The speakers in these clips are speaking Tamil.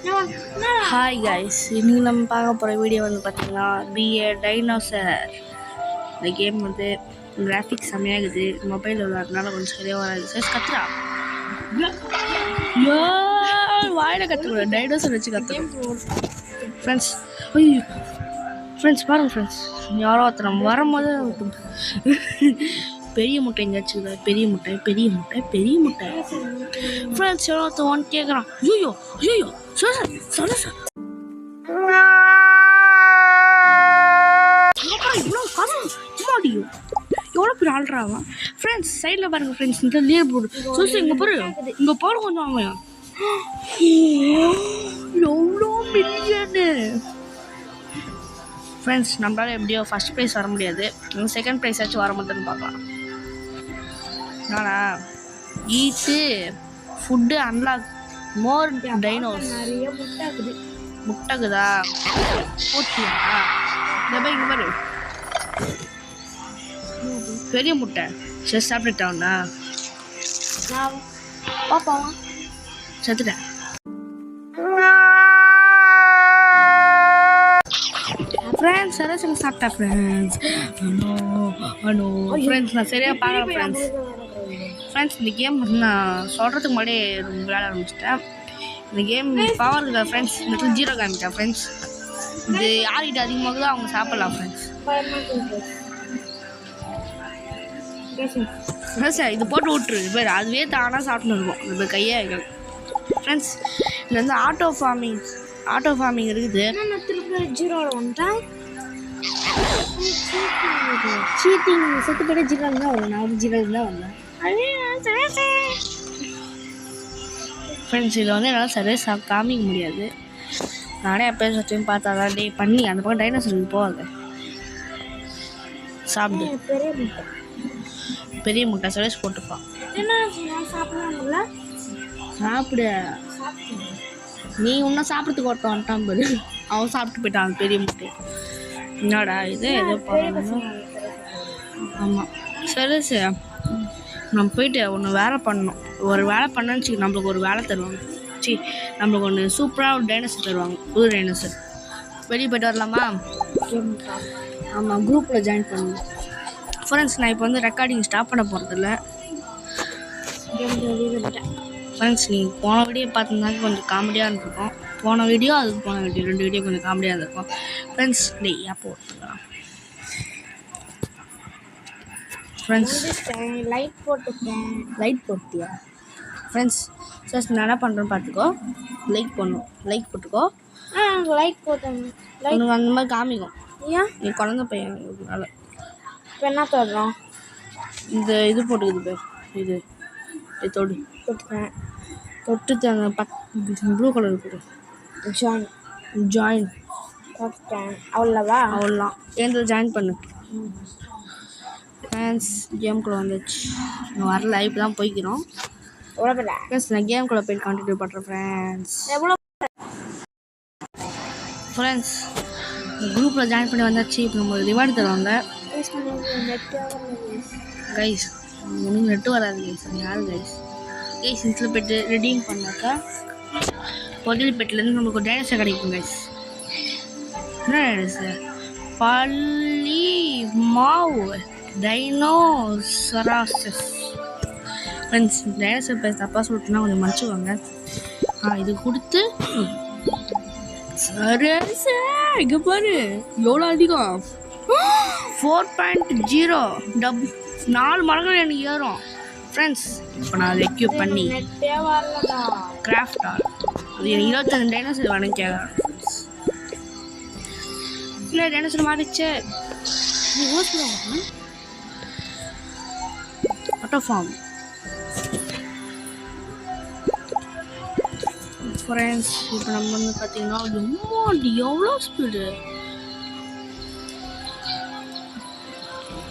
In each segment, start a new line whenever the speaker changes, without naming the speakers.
ஹாய் கைஸ், இன்னைக்கு நம்ம பார்க்க போகிற வீடியோ வந்து பார்த்தீங்கன்னா பி ஏ டைனோசர். இந்த கேம் வந்து கிராஃபிக்ஸ் செம்மையாகுது, மொபைல் விளாட்றதுனால கொஞ்சம் சரியாக வராது. சார் கத்துறா வாயில கற்றுக்கூட டைனோசர் வச்சு கற்றுக்கணும் ஃப்ரெண்ட்ஸ். ஐயோ ஃப்ரெண்ட்ஸ் பாருங்க ஃப்ரெண்ட்ஸ், யாரோ ஒருத்தர் வரும்போது பெரிய முட்டை எங்கேயாச்சும் பெரிய முட்டை பெரிய முட்டை பெரிய முட்டை ஃப்ரெண்ட்ஸ். யாரோ ஒருத்தர் ஒன் கேட்குறான். ஐயோ ஐயோ சார் சார் சார் இவ்வளோ காசு மாடியும் எவ்வளோ பேர் ஆள்றாங்க ஃப்ரெண்ட்ஸ். சைடில் பாருங்கள் ஃப்ரெண்ட்ஸ், இந்த லீவ் போடு சோசி இங்கே பாரு, இங்கே பாரு கொஞ்சம் அவன் எவ்வளோ மில்லியனு ஃப்ரெண்ட்ஸ். நம்மளால எப்படியோ ஃபஸ்ட் ப்ரைஸ் வர முடியாது, செகண்ட் ப்ரைஸ் ஆச்சும் வர மாட்டேன்னு பார்க்கலாம். ஆனால் ஈட்டு ஃபுட்டு அன்லாக் மோர் டைனோஸ்.
நிறைய முட்டாக்குது.
முட்டைக்குதா போட்டியா? இந்த மாதிரி இங்கே பாரு பெரிய முட்டை. சரி சாப்பிட்டுட்டான்னா
நான் பாப்பாவா
செத்துட்டேன். ஃப்ரெண்ட்ஸ் சரசங்க சாப்பிட்டா ஃப்ரெண்ட்ஸ். அனோ ஃப்ரெண்ட்ஸ் நான் சரியாக பார்க்குறேன் ஃப்ரெண்ட்ஸ். ஃப்ரெண்ட்ஸ் இந்த கேம் வந்து நான் சொல்கிறதுக்கு முன்னாடியே விளையாட ஆரம்பிச்சிட்டேன். இந்த கேம் பவர் இருக்கா ஃப்ரெண்ட்ஸ். இந்த இடத்துல ஜீரோ காமிக்கா ஃப்ரெண்ட்ஸ். இது யார்கிட்ட அதிகமாகுதோ அவங்க சாப்பிட்லாம் ஃப்ரெண்ட்ஸ். சார் இது போட்டு விட்டுரு பேர், அதுவே தானாக சாப்பிட்டு இருக்கும். இது கையே வைக்கணும் ஃப்ரெண்ட்ஸ். இது வந்து ஆட்டோ ஃபார்மிங் இருக்குது.
ஜீரோவில் வந்துட்டேன். சீட்டிங் செத்து போய்ட்டு ஜீரோவில் தான் வரும். நான் ஜீரோவில் தான் வந்தேன்
ஃப்ரெண்ட்ஸ். இதை வந்து என்னால் சரியாக காமிக்க முடியாது. நானே எப்போ சத்தையும் பார்த்தா தான் டே பண்ணி அந்த பக்கம் டைனோசருக்கு போகாது. சாப்பிடு பெரிய முட்டை சுரேஷ் போட்டுப்பான். சாப்பிடு நீ இன்னும் சாப்பிட்றதுக்கு ஒருத்தன் வந்துட்டான் பாரு, அவன் சாப்பிட்டு போயிட்டான் பெரிய முட்டை. என்னடா இது ஏதோ பண்ணணும். ஆமாம் சரி சார், நம்ம போயிட்டு ஒன்று வேலை பண்ணணும். ஒரு வேலை பண்ணணுன்னு வச்சு நம்மளுக்கு ஒரு வேலை தருவாங்க. சரி நம்மளுக்கு ஒன்று சூப்பராக ஒரு டைனோசர் தருவாங்க, புது டைனோசர். வெளியே போய்ட்டு வரலாமா? ஆமாம் குரூப்பில் ஜாயின் பண்ணணும் ஃப்ரெண்ட்ஸ். நான் இப்போ வந்து ரெக்கார்டிங் ஸ்டாப் பண்ண போகிறதில்ல ஃப்ரெண்ட்ஸ். நீங்கள் போன வீடியோ பார்த்துருந்தாங்க கொஞ்சம் காமெடியாக இருந்திருக்கும். போன வீடியோ அதுக்கு போன வீடியோ ரெண்டு வீடியோ கொஞ்சம் காமெடியாக இருந்திருக்கும் ஃப்ரெண்ட்ஸ். அப்போ ஃப்ரெண்ட்ஸ்
லைட் போட்டுருக்கேன்.
லைட் போட்டியா ஃப்ரெண்ட்ஸ்? சார் நான் என்ன பண்ணுறேன்னு பார்த்துக்கோ. லைக் போட்டுக்கோ.
லைட் போட்டேன்.
உனக்கு அந்த மாதிரி காமிக்கும்.
ஏன்
நீ குழந்த பையனால
இப்போ என்ன தர்றோம்?
இந்த இது போட்டுக்குது பேர், இது தொடு
போட்டுக்கேன்.
தொட்டு அந்த ப்ளூ கலர் போட்டு ஜாயின்
போட்டுட்டேன். அவ்வளோதான்
ஏந்தில் ஜாயின் பண்ணு ஃப்ரெண்ட்ஸ். கேம்குள்ளே வந்துச்சு, நான் வரல, இப்போ தான் போய்க்கிறோம் ஃப்ரெண்ட்ஸ். நான் கேம்குள்ளே போய் கண்டினியூ பண்ணுறேன் ஃப்ரெண்ட்ஸ்.
எவ்வளோ
ஃப்ரெண்ட்ஸ் குரூப்பில் ஜாயின் பண்ணி வந்தாச்சு. இப்போ நம்ம ரிவார்டு தருவாங்க கைஸ். உங்களுக்கு நெட்டு வராது கைஸ். யாரு கைஸ் இதில் போய்ட்டு ரெடீம் பண்ணாக்கா பொதில் பெட்டிலேருந்து நம்மளுக்கு ஒரு டைனோசர் கிடைக்கும் கைஸ். என்ன டைனோசர்? பள்ளி மாவு டைனோசராசஸ் ஃப்ரெண்ட்ஸ். டைனோசர் பேர் தப்பாக சொல்லிட்டுனா கொஞ்சம் மன்னிச்சுக்கோங்க. இது கொடுத்து சரி இங்கே பாரு எவ்வளோ அதிகம் 4.0 4 மடங்கு எனக்கு ஏறும் ஃப்ரெண்ட்ஸ். இப்போ நான் அதை எக்யூப் பண்ணி கிராஃப்ட் அது 25 டைனோசர் வேணும் கேட்குறேன் ஃப்ரெண்ட்ஸ். இல்லை டைனோசர் மாறிச்சு. Auto form friends. இப்போ நம்ம வந்து பார்த்தீங்கன்னா எவ்வளோ ஸ்பீடு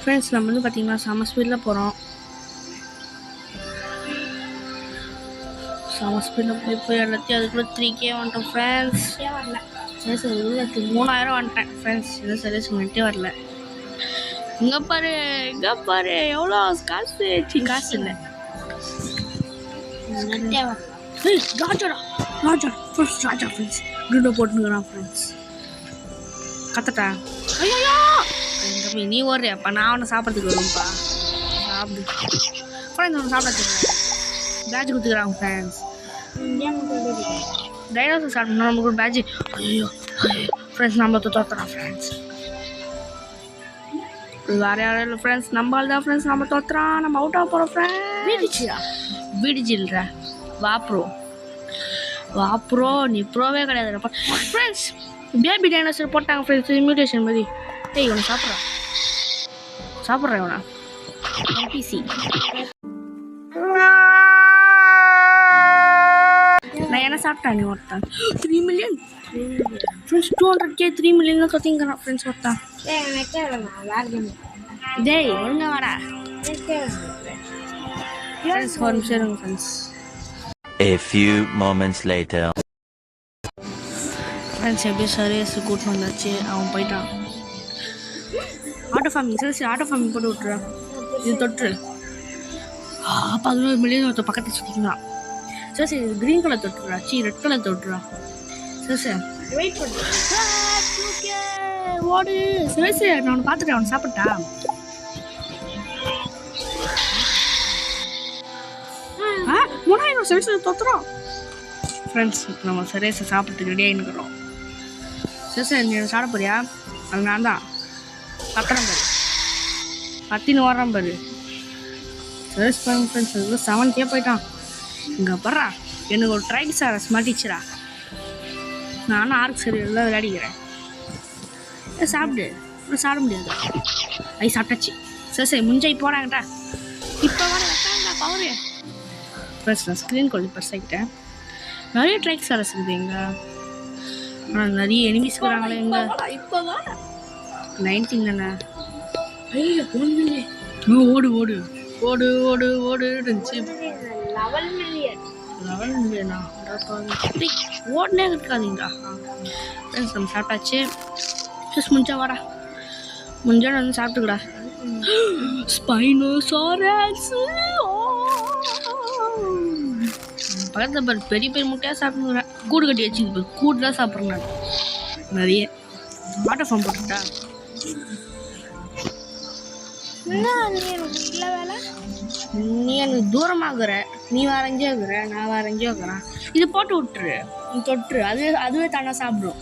ஃப்ரெண்ட்ஸ். நம்ம வந்து பார்த்தீங்கன்னா செம ஸ்பீடில் போகிறோம். செம ஸ்பீடில் போய் எல்லாத்தையும் அதுக்குள்ளே 3K வந்துட்டோம் ஃப்ரெண்ட்ஸ். சரி சார் 3000 வந்துட்டேன் ஃப்ரெண்ட்ஸ். இது சரி சொல்லிட்டே வரல. இங்கே பாரு எவ்வளோ காசு இல்லை ஏய் ராஜாடா ஃபர்ஸ்ட் ராஜா ஃப்ரெண்ட்ஸ் குண்டோ போட்டுக்கிறான் ஃப்ரெண்ட்ஸ் கத்தட்டா ஐயோ தம்பி நீ ஓடுறியாப்பா நான் அவனை சாப்பிட்றதுக்கு வருவேன்ப்பா சாப்பிடு ஃப்ரெண்ட்ஸ் அவனை சாப்பிட்றதுக்கு பேட்ச் கொடுத்துக்கிறாங்க ஃப்ரெண்ட்ஸ் டைனோசர் சாப்பிடணும் நமக்கு பேட்ச் ஐயோ ஃப்ரெண்ட்ஸ் நம்ம தோத்துறோம் ஃப்ரெண்ட்ஸ் வேற யாரும் இல்லை ஃப்ரெண்ட்ஸ் நம்மளால தான் ஃப்ரெண்ட்ஸ் நம்ம தோத்துறான் நம்ம அவுட் ஆக போகிறோம் ஃப்ரெண்ட்ஸ் வீடிச்சில்ற வா ப்ரோ நீ ப்ரோவே கிடையாது ஃப்ரெண்ட்ஸ் பேபி டைனோசர் போட்டாங்க ஃப்ரெண்ட்ஸ் இமியூட்டேஷன் மாதிரி ஏய் இவனை சாப்பிட்றேன் இவனை NPC நான் என்ன சாப்பிட்டேன் நீ ஒருத்தான் 3 மில்லியன் ஃப்ரெண்ட்ஸ் 200K 3 மில்லியன் கத்திங்கிறான் ஃப்ரெண்ட்ஸ் ஒருத்தான் டேய் ஒழுங்கா வாடா ஃப்ரெண்ட்ஸ் ஒரு நிமிஷம் இருங்க friends
A few moments later.
Friends எப்படி சர்வீஸ் கூட்டின்னு வந்தாச்சு அவன் போயிட்டான் ஆட்டோ ஃபார்மிங் சரி ஆட்டோ ஃபார்மிங் போட்டு விட்டுறான் இது தொற்று 11 மில்லியன் ஒருத்தர் பக்கத்தில் சுற்றிக்கலாம் சரி இது க்ரீன் கலர் தொட்டுறா ரெட் கலர் தொட்டுறா சரி
வெயிட் பண்ணு
ஓடு சரி நான் அவனை பார்த்துட்டேன் அவனை சாப்பிட்டா மூணாயிரம் சரி தொத்துறோம் ஃப்ரெண்ட்ஸ் இப்போ நம்ம சரேஸை சாப்பிட்றதுக்கு ரெடி ஆகினுக்கிறோம் சரி நீ சாப்பிட போறியா அது நான் தான் பத்திரம் பாரு பத்தின்னு வர்றான் பாரு சரேஸ் பாருங்க ஃப்ரெண்ட்ஸ் 7K போயிட்டான் இங்கே படுறா எனக்கு ஒரு ட்ரைக்ஸாரஸ் மாட்டிச்சுடா நானும் ஆர்க் சரி எல்லாம் விளையாடிக்கிறேன் சாப்பிடு சாப்பிட முடியாது சாப்பிட்டாச்சு சரி முஞ்சாய் போகிறாங்கட்டா இப்போ வர வைக்காங்கடா பவரு ப்ளஸ் நான் ஸ்க்ரீன் கொள்ளி பெருசாகிட்டேன் நிறைய ட்ரைக்ஸாரஸ் இருக்குது எங்க ஆனால் நிறைய எனிமிஸ் வராங்களே எங்க
இப்போ
19 தானே ஓடு ஓடு ஓடு ஓடு ஓடு இருந்துச்சு 11 மில்லியனா ஓடனே இருக்காதீங்கடா ஃப்ரெண்ட்ஸ் நம்ம சாப்பிட்டாச்சு ஜஸ்ட் முடிஞ்சா வாடா முடிஞ்சா வந்து சாப்பிட்டுக்கடா ஸ்பைனோசாரஸ் பக்கத்தில் பாரு பெரிய பெரிய முட்டையாக சாப்பிடுறேன் கூடு கட்டி வச்சுக்கு கூடு தான் சாப்பிட்றேன் நான் நிறைய ஆட்டோ ஃபார்ம் போட்டுட்டா நீ எனக்கு தூரமாகிற நீ வேற எங்கேயோ இருக்கிற நான் வேற எங்கேயோ இருக்கிறேன் இது போட்டு விட்டுரு நீ தொட்டுரு அதுவே தானே சாப்பிடும்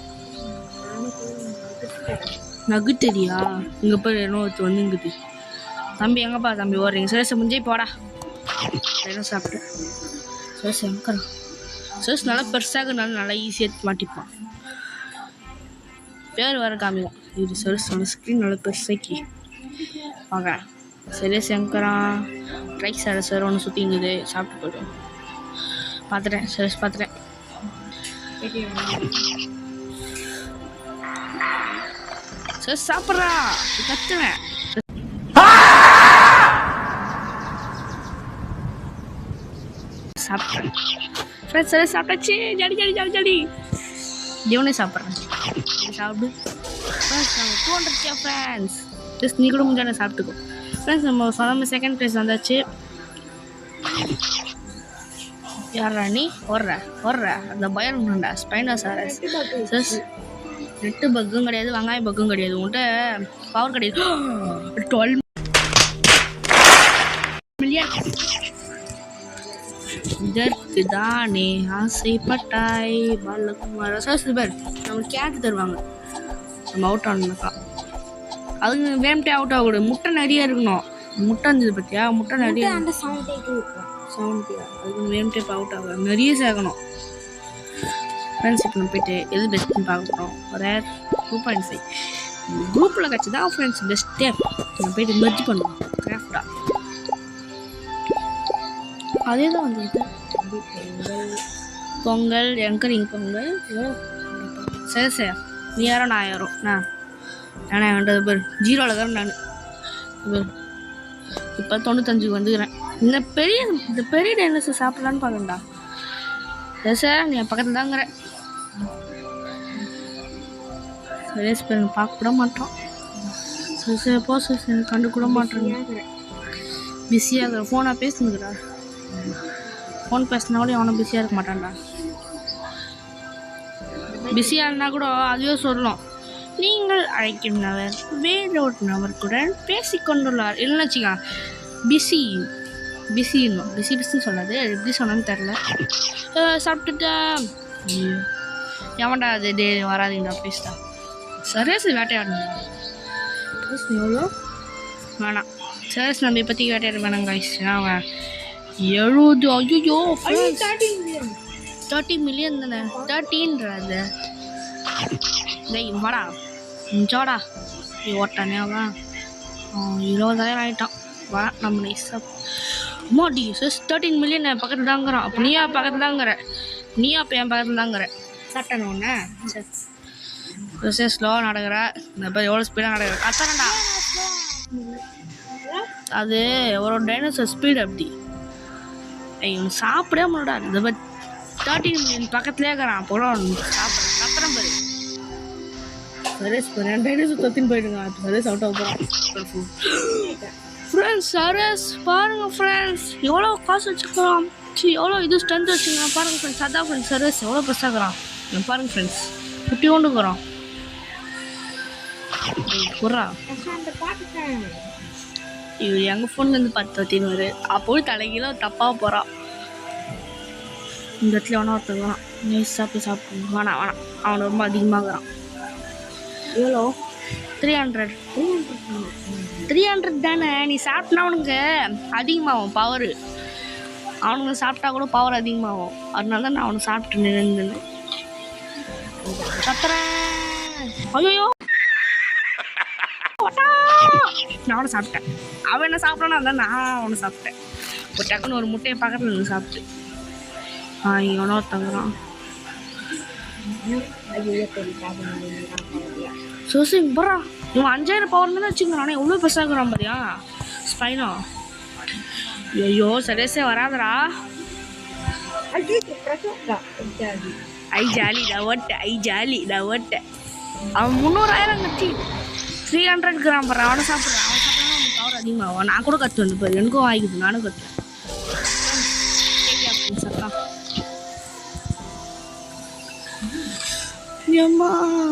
நகுத்தரியா இங்கே போய் என்ன ஒருத்தர் வந்துங்குது தம்பி எங்கப்பா தம்பி ஓடுறீங்க சுரேஷ் முடிஞ்சே போடா என்ன சாப்பிட்டு சுரேஷ் எங்கிறான் சுரேஷ் நல்லா பெருசாகனாலும் நல்லா ஈஸியாக மாட்டிப்பான் பேர் வர காமிக்கும் இது சுரேஷோட ஸ்க்ரீன் நல்லா பெருசாக்கி பார்க்குறேன் சுரேஷ் எங்கிறான் ட்ரைக் சார் ஒன்று சுற்றிங்குது சாப்பிட்டு போய்டும் பார்த்துட்டேன் சுரேஷ் பார்த்துட்டேன் சுரேஷ் சாப்பிட்றா கத்துவேன் சாப்பிட்றேன் ஃப்ரெண்ட்ஸ் சுரேஷ் சாப்பிட்டாச்சு ஜடி ஜடி ஜடி ஜடி தேவனே சாப்பிட்றேன் சாப்பிடு ஃப்ரெண்ட்ஸ் நம்ம 200K ஃப்ரெண்ட்ஸ் ஜஸ்ட் நீ கூட முடிஞ்சானே சாப்பிட்டுக்கோ ஃப்ரெண்ட்ஸ் நம்ம சொல்லாம செகண்ட் ப்ரைஸ் வந்தாச்சு யாரா நீ ஓடுற அந்த பயம் உண்டா ஸ்பைனோசாரஸ் சஸ் நெட்டு பக்கும் கிடையாது வெங்காய பக்கும் கிடையாது உன்கிட்ட பவர் கிடையாது 12 மில்லியன் இதற்கு தானே ஆசைப்பட்டாய் பாலகுமார சஸ் பேர் நம்மளுக்கு கேட்டு தருவாங்க நம்ம அவுட் ஆனதுக்கா அதுக்கு வேம்டே அவுட் ஆகக்கூடாது முட்டை நிறைய இருக்கணும் முட்டை இருந்தது பார்த்தியா முட்டை நிறைய
அந்த 70
அதுக்கு வேம்டே அவுட் ஆகும் நிறைய சேர்க்கணும் ஃப்ரெண்ட்ஸ் இப்போ நம்ம போய்ட்டு எது பெஸ்ட்டுன்னு பார்க்க போகிறோம் ஒரு 2.5 குரூப்பில் கட்சி தான் ஃப்ரெண்ட்ஸ் பெஸ்ட்டே நம்ம போய்ட்டு மெர்ஜ் பண்ணுவோம் கிராஃப்டாக அதே தான் வந்து பொங்கல் எங்கரிங் பொங்கல் சரி சார் நீ யாரோ நான் யாரோ நானே வேண்டது பேர் 0 தான் நான் இப்போ 95 வந்துக்கிறேன் இந்த பெரிய டைனோசர் சாப்பிட்லான்னு பார்க்கண்டா சார் நீ என் பக்கத்தில் தாங்கிற ரேஸ் பண்ண பார்க்க கூட மாட்டோம் சார் போ சார் கண்டு கூட மாட்டேங்க பிஸியாக ஃபோனாக பேசுனுக்குறா ஃபோன் பேசினா கூட எவனும் பிஸியாக இருக்க மாட்டான்டா. பிஸியாக இருந்தால் கூட அதுவே சொல்லும், நீங்கள் அழைக்கும் நபர் வேறொரு நபருடன் பேசிக்கொண்டுள்ளார். இல்லைன்னு வச்சுக்கா பிஸின்னும். பிஸின்னு சொல்லாது, அது எப்படி சொன்னான்னு தெரில. சாப்பிட்டுட்டா எவன்டா அது டே வராதுங்கடா ப்ளீஸ்டா. சரேஸ் வேட்டையாடணும். எவ்வளோ வேணாம், சரேஸ் நம்ம இப்போதைக்கு வேட்டையாட வேணாம் காய்ஸ். அவன் 70 ஐயோ 30 மில்லியன் தானே 13ன்றது. டேய் வாடா ஜோடா நீ ஓட்டானே அவன் 20,000 ஆகிட்டான். வா நம்ம நைஸாக அம்மாடி 13 மில்லியன் என் பக்கத்தில் தாங்கிறான். அப்போ நீயா பக்கத்தில் தாங்கிற, நீயா அப்போ என் பக்கத்தில் தாங்கிற. சாப்பிட்டானு ஒன்று சரி ஸ்லோவாக நடக்கிற. இந்த பேர் எவ்வளோ ஸ்பீடாக நடக்கிற கத்தரண்டா. அது ஒரு டைனோசர் ஸ்பீடு அப்படி. இவனு சாப்பிடவே முடியடா. இந்த பேர் 13 மில்லியன் பக்கத்துலேயே இருக்கிறான். அப்போ சாப்பிட்றேன் கத்துறேன் பாரு. சரேஸ் பாரு என் டைனோசர் தொத்தின்னு போயிடுங்க. அப்போ சரேஸ் அவுட் ஆக போகிறான். ஃப்ரெண்ட்ஸ் சரேஸ் பாருங்க ஃப்ரெண்ட்ஸ் எவ்வளோ காசு வச்சுக்கலாம், எவ்வளோ இது ஸ்ட்ரென்த் வச்சுக்கலாம் பாருங்க ஃப்ரெண்ட்ஸ். அதான் ஃப்ரெண்ட்ஸ் சரேஸ் எவ்வளோ பெருசாகிறான் பாருங்க ஃப்ரெண்ட்ஸ். குட்டி கொண்டுக்கிறோம் புறா. இவர் எங்கள் ஃபோன்லேருந்து 10 வரு அப்போ தலைகீழ தப்பாக போகிறான். இந்த இடத்துல வேணா ஒருத்தருக்கான் நைஸாக போய் சாப்பிட்டு வேணாம் அவனை ரொம்ப அதிகமாகறான். எவ்வளோ 300 தானே. நீ சாப்பிட்டா அவனுக்கு அதிகமாகும் பவரு. அவனுங்க சாப்பிட்டா கூட பவர் அதிகமாகும். அதனால தான் நான் அவனை சாப்பிட்டு நின்று கத்துறேன். ஐயோ நான் அவனை சாப்பிட்டேன். அவன் என்ன சாப்பிட்றானா அதான் நான் அவனை சாப்பிட்டேன். ஒரு டக்குன்னு ஒரு முட்டையை பக்கத்தில் நின்று சாப்பிட்டு இவனோ தங்குறான். சோசிங் போறா இவன் 5000 பவர் தான் வச்சுக்கிறானே. எவ்வளோ பெருசாகிறான் பாரியா ஸ்பைனோ. ஐயோ சரேஸே வராதரா. ஐ ஜாலி நான் ஓட்டேன். அவன் 300,000 கட்டி 300 கிராம் போடுறான். அவனை சாப்பிட்றான். அவன் சாப்பிட்றான் அவனுக்கு பவர் அதிகமாகும். நான் கூட கற்று வந்து பாரு எனக்கும் வாங்கிக்குது நானும் கற்றுவேன். சத்தம் ஏம்மா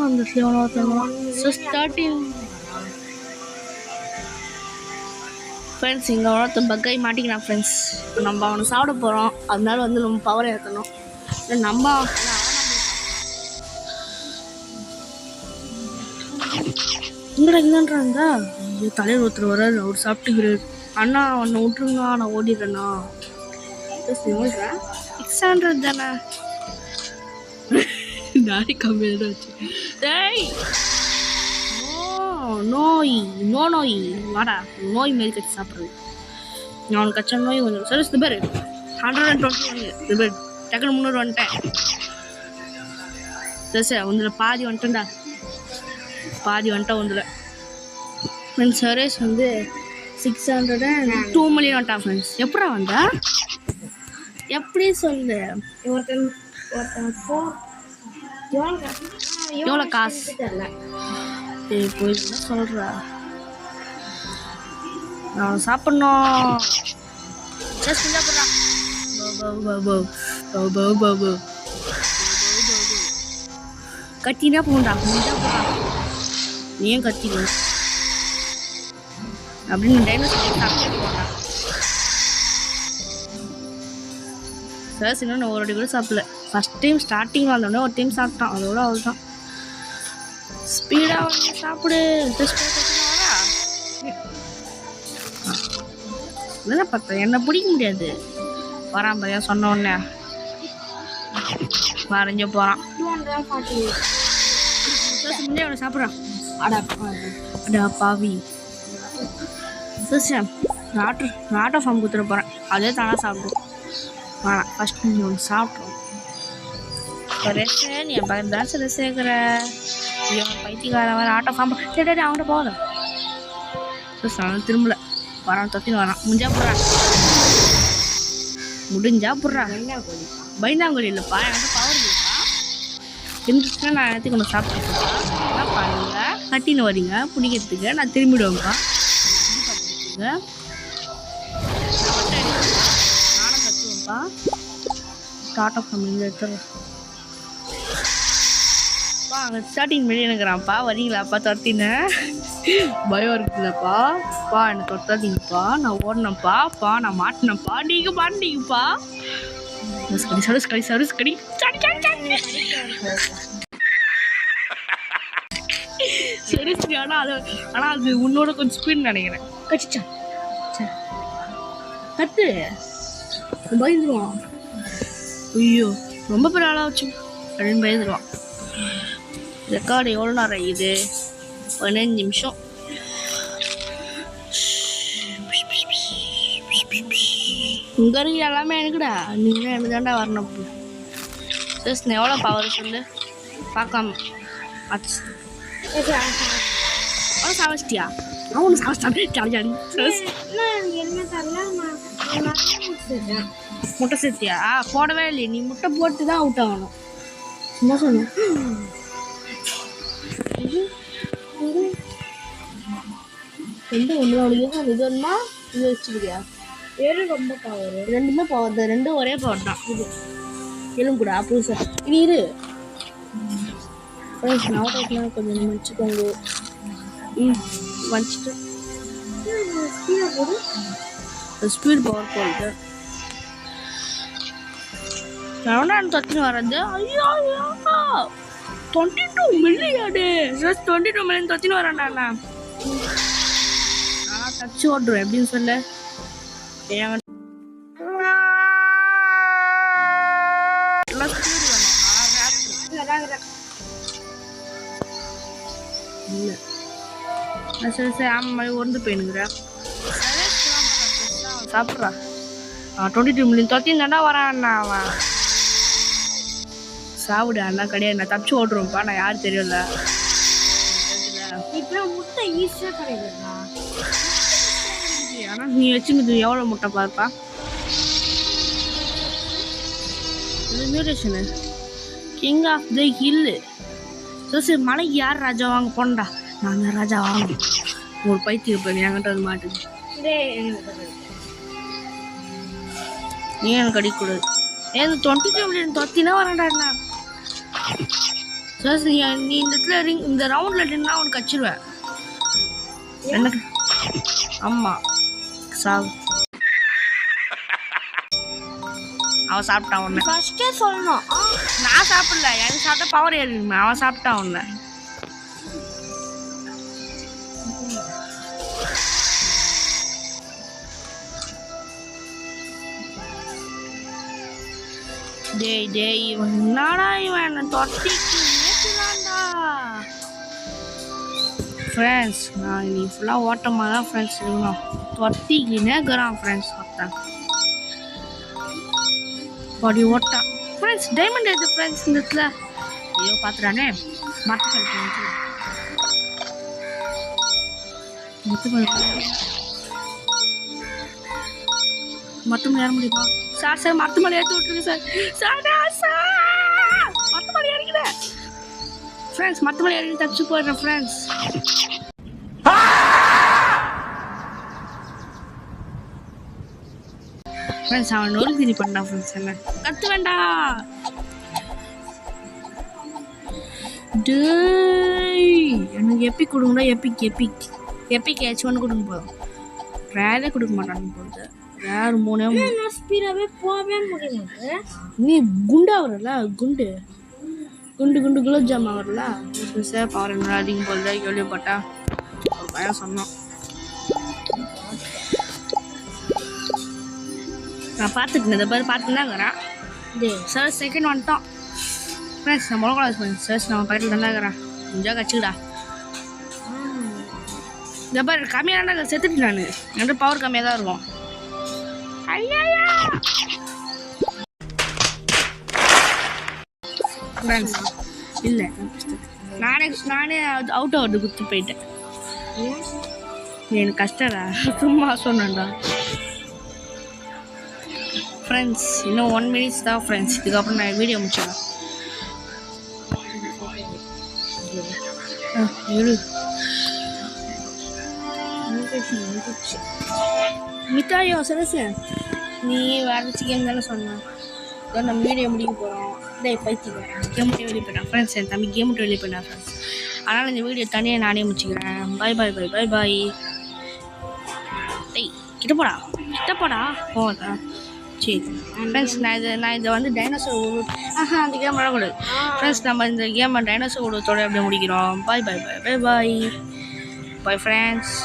அந்த எவ்வளோ 13 ஃப்ரெண்ட்ஸ். இங்கே அவ்வளோ பக்கை மாட்டிக்கிறான் ஃப்ரெண்ட்ஸ். நம்ம அவனை சாப்பிட போகிறோம். அதனால வந்து நம்ம பவர் ஏற்றணும். நம்ம இங்கன்றாங்க தலைவர் ஒருத்தர் வர அவர் சாப்பிட்டுக்கிறார். அண்ணா அவனை விட்டுருங்க நான் ஓடிடுறேண்ணா. 600 தானே நாரி கம்மியாக தான் வச்சு. டேய் நோய் வாடா நோய் மாரி கட்டி சாப்பிட்றது. நான் அவனுக்கு கச்சா நோய் கொஞ்சம் சரி. இது பேர் 120 இது பேர் டக்குனு 300 வந்துட்டேன். சரி சார் ஒன்றில் பாதி வந்துட்டேன்டா. பாதி வந்துட்டா ஒன்றில் ஃப்ரெண்ட்ஸ். சரேஸ் வந்து 602 மில்லியன் வந்துட்டான் ஃப்ரெண்ட்ஸ். எப்படா வந்தா எப்படி சொல்லு. எவ்வளோ காசு போய் சொல்கிறா. நான் சாப்பிட்ணும் கத்தினா போண்டா நீ ஏன் கத்திக்க அப்படின்னு டைனோசர் சாப்பிட்டு போண்டா. சார் இன்னும் ஒரு கூட சாப்பிடல. ஃபஸ்ட் டைம் ஸ்டார்டிங் வந்தோடனே ஒரு டைம் சாப்பிட்டான். அதோட அவள் தான் ஸ்பீடாக வந்து சாப்பிடு. என்ன பார்த்தேன் என்னை பிடிக்க முடியாது. வரான் பையன் சொன்ன உடனே வரைஞ்ச போகிறான். முன்னே அவனை சாப்பிட்றான். அடா பாவி சிஸ்டம். நான் ஆட்டோ ஃபார்ம் கொடுத்துட போகிறேன். அதே தானாக சாப்பிடும். வேணாம் ஃபஸ்ட் நீ ஒன்று சாப்பிட்றோம். நீ என் பக்கம் தான் சில சேர்க்குற பைத்தியக்கார வர ஆட்டோ ஃபார்ம் சரி அவன்கிட்ட போகல. சிஸ்டம் திரும்பல வரான் தொத்தின்னு வரான். முடிஞ்சா போடுறான். பயந்தாங்கொழி இல்லைப்பா என்கிட்ட பவர் இல்லைப்பா. இருந்துச்சுன்னா நான் நேரத்துக்கு ஒன்று சாப்பிட்டுருப்பா. என்ன பாருங்க கட்டின்னு வரீங்க பிடிக்கிறதுக்கு. நான் திரும்பிடுவேன்ப்பா. நானும் கற்றுவேன்ப்பா. ஸ்டார்ட் ஆஃப் நம்ம இங்கே எடுத்துறேன். அங்கே ஸ்டார்டிங் வெளியே எனக்குறான்ப்பா, வரீங்களாப்பா? தொட்டினேன் பயம் இருக்குல்லப்பா. பா என்னை தொட்டாதீங்கப்பா, நான் ஓடினேன்ப்பா. நான் மாட்டினேன்ப்பா, நீங்கள் மாட்டினீங்கப்பா. சருஸ்கடி சருஸ்கடி சரி. ஆனால் அது உன்னோட கொஞ்சம் ஸ்பீட் நினைக்கிறேன்.
கச்சிச்சா கத்து பயந்துருவான்.
ஐயோ ரொம்ப பெரிய ஆளாக வச்சு அப்படின்னு பயந்துருவான். ரெக்கார்டு எவ்வளோ நேரம் இது? 15 நிமிஷம். இங்கே இருக்கிற எல்லாமே எனக்குடா, நீங்களும் எனக்கு தாண்டா வரணும். ஜஸ்ட் எவ்வளோ பவர் சொல்லு பார்க்காம ஆச்சு. சாவச்சிட்டியா? அவனு சாவச்சிட்டான்.
என்ன தரல
முட்டை சேர்த்தியா? போடவே இல்லையே. நீ முட்டை போட்டு தான் அவுட் ஆகணும். சும்மா சொன்னேன். ரெண்டு ஒன்று இது வேணுமா? இது வச்சுருக்கியா?
ரொம்ப பவர்.
ரெண்டுமே பவர் தான், ரெண்டும் ஒரே பவர் தான். இது எலும்புடா புதுசாக. இது இரு நாவட்டைக்கெலாம் கொஞ்சம் வச்சுக்கோங்க. வச்சுட்டு ஸ்பீட் பவர் போகுது. எவ்வளோ தச்சுன்னு வர்றது? ஐயோ 22 மில்லியன். ஜஸ்ட் 22 மில்லியன் தச்சுன்னு வரேன்டா. நான் தச்சு ஓட்டுருவேன் எப்படின்னு சொல்ல. இல்லை சரி சரி. ஆமாம் மாதிரி ஒன்று போயினுக்குறேன். சாப்பிட்றா. 22 மில்லியன் தொத்தின்னு வரான்ண்ணா அவன். சாப்பிடு அண்ணா கிடையாது. நான் தப்பிச்சு ஓட்டுருவேன்ப்பா. நான் யாரும் தெரியல.
இப்பெல்லாம் முட்டை ஈஸியாக கிடைக்குதுண்ணா.
ஆனால் நீ வச்சுக்கிது எவ்வளோ முட்டை பார்ப்பா. இது மியூட்டேஷனு கிங் ஆஃப் த ஹில்லு. சரி மலைக்கு யார் ராஜா வாங்க போனடா? நான் தான் ராஜா வாங்க. ஒரு பைத்தியம் போய் என்கிட்ட வந்து மாட்டுது. நீ எனக்கு அடிக்கூடாது. ஏன் 22 மில்லியன் தொத்தினா வரேன்டா. சரி நீ இந்த இடத்துல இந்த ரவுண்டில் நின்னா அவனுக்கு கச்சிருவேன் எனக்கு. ஆமாம் சாவு. அவன் சாப்பிட்டான் ஒன்று.
ஃபர்ஸ்டே சொல்லணும்.
நான் சாப்பிடல, எனக்கு சாப்பிட்டா பவர் ஏறிடுமே. அவன் சாப்பிட்டான் ஒன்று. டேய் இவன் என்னடா இவன் தொட்டிக்கு ஏற்றுதான்டா. ஃப்ரெண்ட்ஸ் நான் இன்னைக்கு ஃபுல்லாக ஓட்டமாக தான் ஃப்ரெண்ட்ஸ் இருக்கணும். தொட்டிக்கு நேக்குறான் ஃப்ரெண்ட்ஸ். ஒருத்தன் பாடி ஓட்டா ஃப்ரெண்ட்ஸ். டைமண்ட் எது ஃப்ரெண்ட்ஸ் இந்த இடத்துல? ஐயோ பார்த்துறானே. மரத்து மட்டும் ஏற முடியுமா சார்? மரத்து மலை ஏற்றி விட்டுருங்க சார். மரத்து மலை ஏறிக்கிறேன் ஃப்ரெண்ட்ஸ். மரத்து மலை ஏறி தப்பிச்சு போயிடுறேன் ஃப்ரெண்ட்ஸ். ஃப்ரெண்ட்ஸ் அவன் நொறு திரி பண்ணான் ஃப்ரெண்ட்ஸ். என்ன கற்று வேண்டாம். எனக்கு எப்பிக் கொடுங்கடா. எப்பிக் ஏதாச்சும் ஒன்று கொடுங்க போதும். ரேரே கொடுக்க மாட்டான்னு போகுது. ரேர் 3
ஸ்பீடாகவே போகவே முடியாது.
நீ குண்டா வரல? குண்டு குலோப் ஜாம் வரல? சார் பவர் என்ன அதிகம் போகுது கேள்விப்பட்டா. ஒரு பையன் சொன்னான். நான் பார்த்துக்கினேன். இதை பாரு பார்த்துருந்தாங்கிறேன். சார் செகண்ட் வந்துட்டோம் ஃப்ரெண்ட்ஸ். நம்ம காலேஜ் பண்ணி சார் நம்ம பக்கத்தில் தானேங்கிறேன். கொஞ்சம் கச்சுக்கிடா. இந்த பாரு கம்மியாக தான் செத்துட்டு. நான் என்கிட்ட பவர் கம்மியாக தான் இருக்கும். ஐயா ஃப்ரெண்ட்ஸ் இல்லை நானே அவுட் ஆகுது குத்தி போயிட்டேன். எனக்கு கஷ்டடா. சும்மா சொன்னேன்டா ஃப்ரெண்ட்ஸ். இன்னும் 1 மினிட்ஸ் தான் ஃப்ரெண்ட்ஸ். இதுக்கப்புறம் நான் வீடியோ முடிச்சிடுறேன். மித்தாயோ சரசு நீ வேறு கேம் தானே சொன்ன? இதோ நம்ம வீடியோ முடிக்க போகிறோம்.
டேய் பைத்தியம்.
கேம் விட்டு வெளியே போயிட்டான் ஃப்ரெண்ட்ஸ். என் தம்பி கேம் விட்டு வெளியே போயிட்டான் ஃப்ரெண்ட்ஸ். அதனால் இந்த வீடியோ தனியாக நானே முடிச்சுக்கிறேன். பாய் பாய் பாய் பாய் பாய். டேய் கிட்ட போடா போதா. சரி ஃப்ரெண்ட்ஸ், நான் இதை வந்து டைனோசர் அந்த கேம் விளையாடக்கூடாது ஃப்ரெண்ட்ஸ். நம்ம இந்த கேமை டைனோசர் உருவத்தோட அப்படியே முடிக்கிறோம். பாய் பாய் பாய் பாய் பாய் பாய் ஃப்ரெண்ட்ஸ்.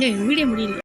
டேய் வீடியோ முடியல.